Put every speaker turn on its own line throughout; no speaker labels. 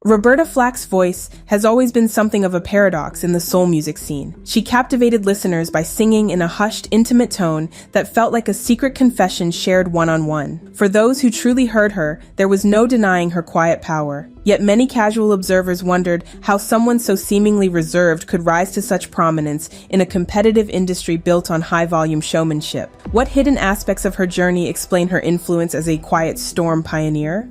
Roberta Flack's voice has always been something of a paradox in the soul music scene. She captivated listeners by singing in a hushed, intimate tone that felt like a secret confession shared one-on-one. For those who truly heard her, there was no denying her quiet power. Yet many casual observers wondered how someone so seemingly reserved could rise to such prominence in a competitive industry built on high-volume showmanship. What hidden aspects of her journey explain her influence as a quiet storm pioneer?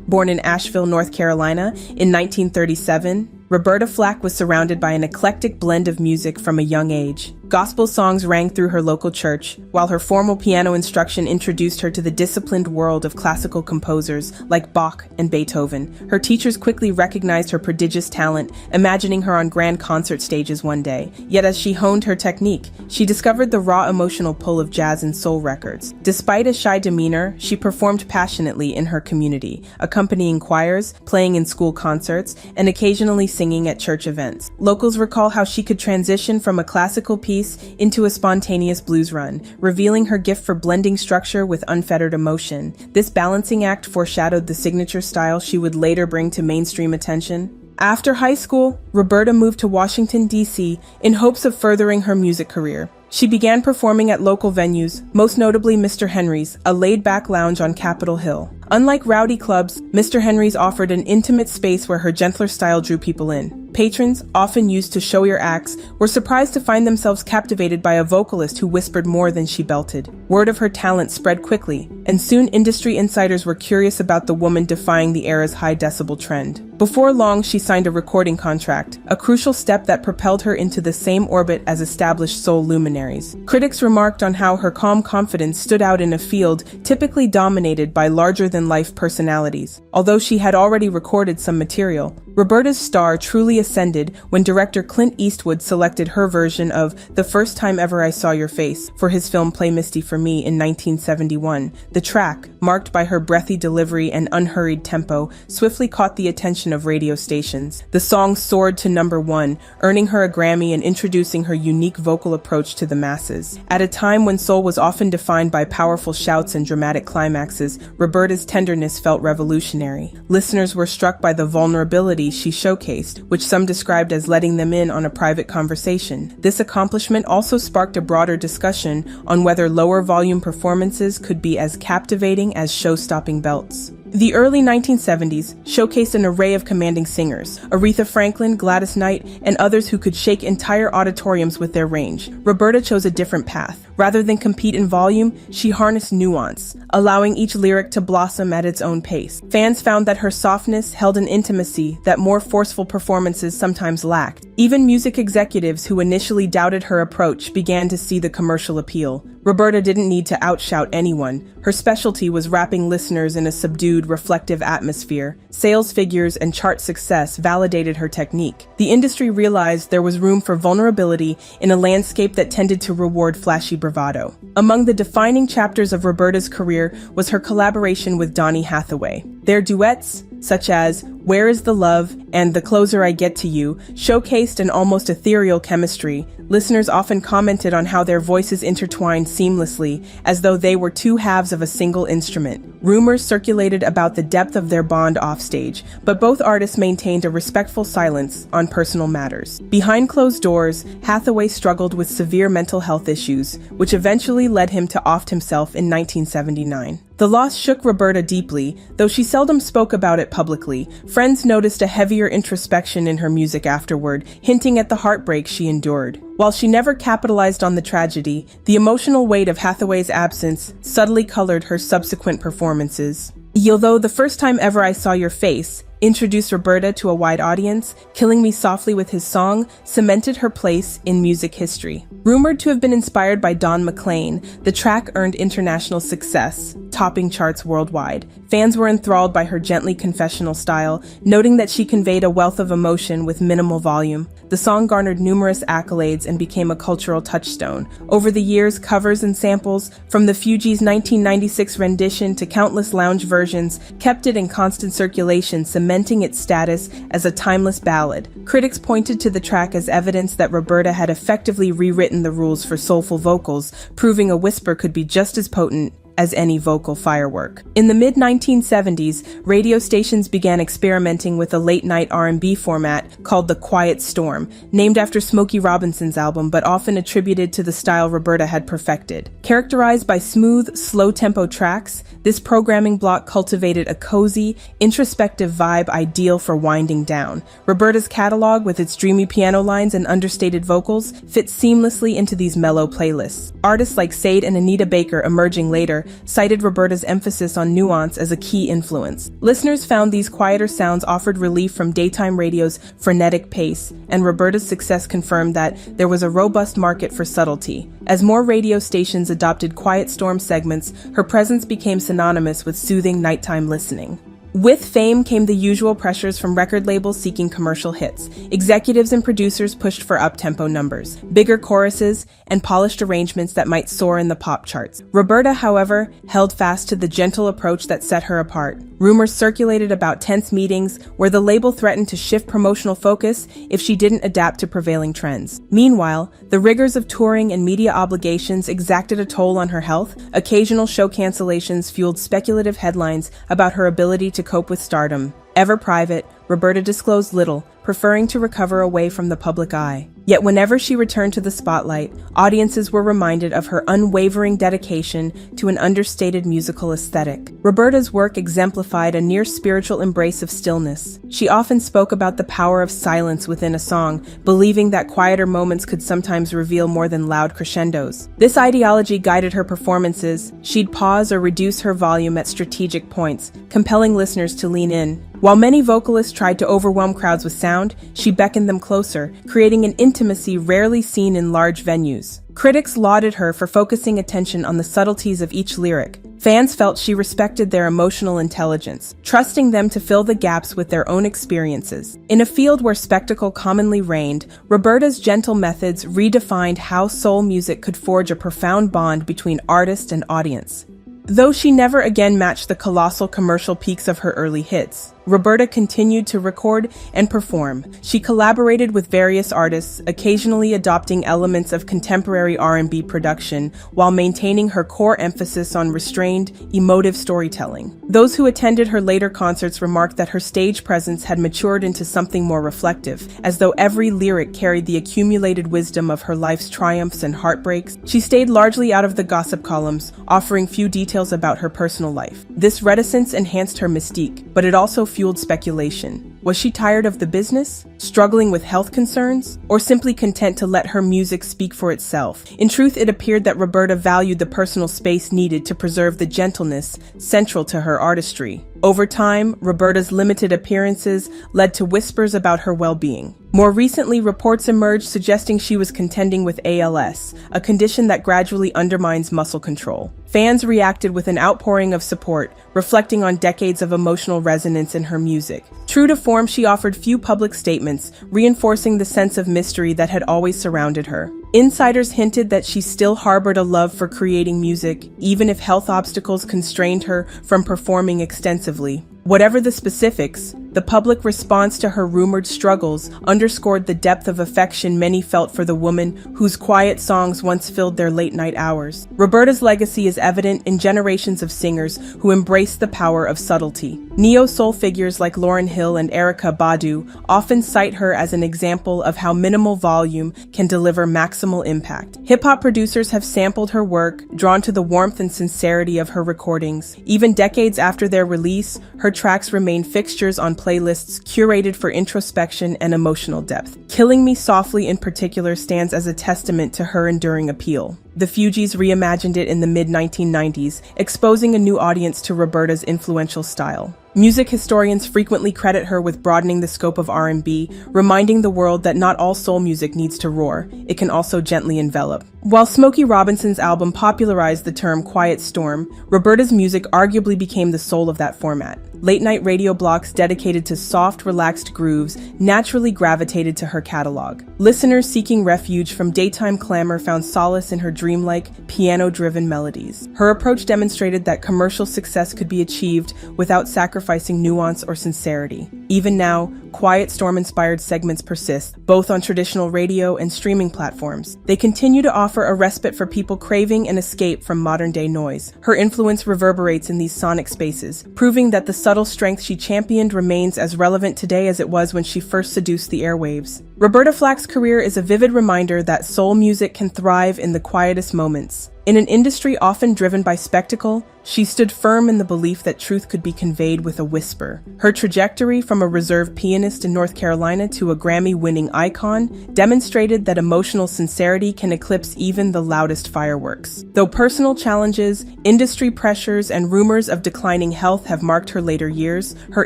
Born in Asheville, North Carolina in 1937, Roberta Flack was surrounded by an eclectic blend of music from a young age. Gospel songs rang through her local church, while her formal piano instruction introduced her to the disciplined world of classical composers like Bach and Beethoven. Her teachers quickly recognized her prodigious talent, imagining her on grand concert stages one day. Yet as she honed her technique, she discovered the raw emotional pull of jazz and soul records. Despite a shy demeanor, she performed passionately in her community, accompanying choirs, playing in school concerts, and occasionally singing at church events. Locals recall how she could transition from a classical piece into a spontaneous blues run, revealing her gift for blending structure with unfettered emotion. This balancing act foreshadowed the signature style she would later bring to mainstream attention. After high school, Roberta moved to Washington, D.C. in hopes of furthering her music career. She began performing at local venues, most notably Mr. Henry's, a laid-back lounge on Capitol Hill. Unlike rowdy clubs, Mr. Henry's offered an intimate space where her gentler style drew people in. Patrons, often used to showier acts, were surprised to find themselves captivated by a vocalist who whispered more than she belted. Word of her talent spread quickly, and soon industry insiders were curious about the woman defying the era's high-decibel trend. Before long, she signed a recording contract, a crucial step that propelled her into the same orbit as established soul luminaries. Critics remarked on how her calm confidence stood out in a field typically dominated by larger-than-life personalities. Although she had already recorded some material, Roberta's star truly ascended when director Clint Eastwood selected her version of The First Time Ever I Saw Your Face for his film Play Misty for Me in 1971. The track, marked by her breathy delivery and unhurried tempo, swiftly caught the attention of radio stations. The song soared to #1, earning her a Grammy and introducing her unique vocal approach to the masses. At a time when soul was often defined by powerful shouts and dramatic climaxes, Roberta's tenderness felt revolutionary. Listeners were struck by the vulnerability she showcased, which some described as letting them in on a private conversation. This accomplishment also sparked a broader discussion on whether lower volume performances could be as captivating as show-stopping belts. The early 1970s showcased an array of commanding singers, Aretha Franklin, Gladys Knight, and others who could shake entire auditoriums with their range. Roberta chose a different path. Rather than compete in volume, she harnessed nuance, allowing each lyric to blossom at its own pace. Fans found that her softness held an intimacy that more forceful performances sometimes lacked. Even music executives who initially doubted her approach began to see the commercial appeal. Roberta didn't need to outshout anyone. Her specialty was wrapping listeners in a subdued, reflective atmosphere. Sales figures and chart success validated her technique. The industry realized there was room for vulnerability in a landscape that tended to reward flashy bravado. Among the defining chapters of Roberta's career was her collaboration with Donny Hathaway. Their duets, such as Where is the Love and The Closer I Get to You, showcased an almost ethereal chemistry. Listeners often commented on how their voices intertwined seamlessly, as though they were two halves of a single instrument. Rumors circulated about the depth of their bond offstage, but both artists maintained a respectful silence on personal matters. Behind closed doors, Hathaway struggled with severe mental health issues, which eventually led him to off himself in 1979. The loss shook Roberta deeply, though she seldom spoke about it publicly. Friends noticed a heavier introspection in her music afterward, hinting at the heartbreak she endured. While she never capitalized on the tragedy, the emotional weight of Hathaway's absence subtly colored her subsequent performances. Although The First Time Ever I Saw Your Face introduced Roberta to a wide audience, Killing Me Softly with his song cemented her place in music history. Rumored to have been inspired by Don McLean, the track earned international success, topping charts worldwide. Fans were enthralled by her gently confessional style, noting that she conveyed a wealth of emotion with minimal volume. The song garnered numerous accolades and became a cultural touchstone. Over the years, covers and samples, from the Fugees' 1996 rendition to countless lounge versions, kept it in constant circulation, cementing its status as a timeless ballad. Critics pointed to the track as evidence that Roberta had effectively rewritten the rules for soulful vocals, proving a whisper could be just as potent as any vocal firework. In the mid-1970s, radio stations began experimenting with a late-night R&B format called the Quiet Storm, named after Smokey Robinson's album but often attributed to the style Roberta had perfected. Characterized by smooth, slow-tempo tracks, this programming block cultivated a cozy, introspective vibe ideal for winding down. Roberta's catalog, with its dreamy piano lines and understated vocals, fits seamlessly into these mellow playlists. Artists like Sade and Anita Baker, emerging later, cited Roberta's emphasis on nuance as a key influence. Listeners found these quieter sounds offered relief from daytime radio's frenetic pace, and Roberta's success confirmed that there was a robust market for subtlety. As more radio stations adopted Quiet Storm segments, her presence became synonymous with soothing nighttime listening. With fame came the usual pressures from record labels seeking commercial hits. Executives and producers pushed for up-tempo numbers, bigger choruses, and polished arrangements that might soar in the pop charts. Roberta, however, held fast to the gentle approach that set her apart. Rumors circulated about tense meetings where the label threatened to shift promotional focus if she didn't adapt to prevailing trends. Meanwhile, the rigors of touring and media obligations exacted a toll on her health. Occasional show cancellations fueled speculative headlines about her ability to cope with stardom. Ever private, Roberta disclosed little, preferring to recover away from the public eye. Yet whenever she returned to the spotlight, audiences were reminded of her unwavering dedication to an understated musical aesthetic. Roberta's work exemplified a near-spiritual embrace of stillness. She often spoke about the power of silence within a song, believing that quieter moments could sometimes reveal more than loud crescendos. This ideology guided her performances. She'd pause or reduce her volume at strategic points, compelling listeners to lean in. While many vocalists tried to overwhelm crowds with sound, she beckoned them closer, creating an intimacy rarely seen in large venues. Critics lauded her for focusing attention on the subtleties of each lyric. Fans felt she respected their emotional intelligence, trusting them to fill the gaps with their own experiences. In a field where spectacle commonly reigned, Roberta's gentle methods redefined how soul music could forge a profound bond between artist and audience. Though she never again matched the colossal commercial peaks of her early hits, Roberta continued to record and perform. She collaborated with various artists, occasionally adopting elements of contemporary R&B production while maintaining her core emphasis on restrained, emotive storytelling. Those who attended her later concerts remarked that her stage presence had matured into something more reflective, as though every lyric carried the accumulated wisdom of her life's triumphs and heartbreaks. She stayed largely out of the gossip columns, offering few details about her personal life. This reticence enhanced her mystique, but it also fueled speculation. Was she tired of the business, struggling with health concerns, or simply content to let her music speak for itself? In truth, it appeared that Roberta valued the personal space needed to preserve the gentleness central to her artistry. Over time, Roberta's limited appearances led to whispers about her well-being. More recently, reports emerged suggesting she was contending with ALS, a condition that gradually undermines muscle control. Fans reacted with an outpouring of support, reflecting on decades of emotional resonance in her music. True to form, she offered few public statements, reinforcing the sense of mystery that had always surrounded her. Insiders hinted that she still harbored a love for creating music, even if health obstacles constrained her from performing extensively. Whatever the specifics, the public response to her rumored struggles underscored the depth of affection many felt for the woman whose quiet songs once filled their late-night hours. Roberta's legacy is evident in generations of singers who embraced the power of subtlety. Neo-soul figures like Lauryn Hill and Erykah Badu often cite her as an example of how minimal volume can deliver maximal impact. Hip-hop producers have sampled her work, drawn to the warmth and sincerity of her recordings. Even decades after their release, her tracks remain fixtures on playlists curated for introspection and emotional depth. Killing Me Softly in particular stands as a testament to her enduring appeal. The Fugees reimagined it in the mid-1990s, exposing a new audience to Roberta's influential style. Music historians frequently credit her with broadening the scope of R&B, reminding the world that not all soul music needs to roar, it can also gently envelop. While Smokey Robinson's album popularized the term quiet storm, Roberta's music arguably became the soul of that format. Late-night radio blocks dedicated to soft, relaxed grooves naturally gravitated to her catalog. Listeners seeking refuge from daytime clamor found solace in her dreamlike, piano-driven melodies. Her approach demonstrated that commercial success could be achieved without sacrificing nuance or sincerity. Even now, quiet storm-inspired segments persist, both on traditional radio and streaming platforms. They continue to offer a respite for people craving an escape from modern-day noise. Her influence reverberates in these sonic spaces, proving that the subtle strength she championed remains as relevant today as it was when she first seduced the airwaves. Roberta Flack's career is a vivid reminder that soul music can thrive in the quietest moments. In an industry often driven by spectacle, she stood firm in the belief that truth could be conveyed with a whisper. Her trajectory from a reserved pianist in North Carolina to a Grammy-winning icon demonstrated that emotional sincerity can eclipse even the loudest fireworks. Though personal challenges, industry pressures, and rumors of declining health have marked her later years, her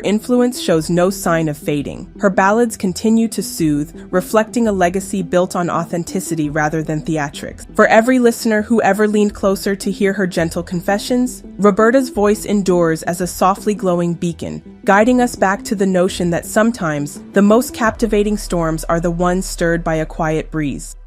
influence shows no sign of fading. Her ballads continue to soothe, reflecting a legacy built on authenticity rather than theatrics. For every listener who ever leaned closer to hear her gentle confessions, Roberta's voice endures as a softly glowing beacon, guiding us back to the notion that sometimes the most captivating storms are the ones stirred by a quiet breeze.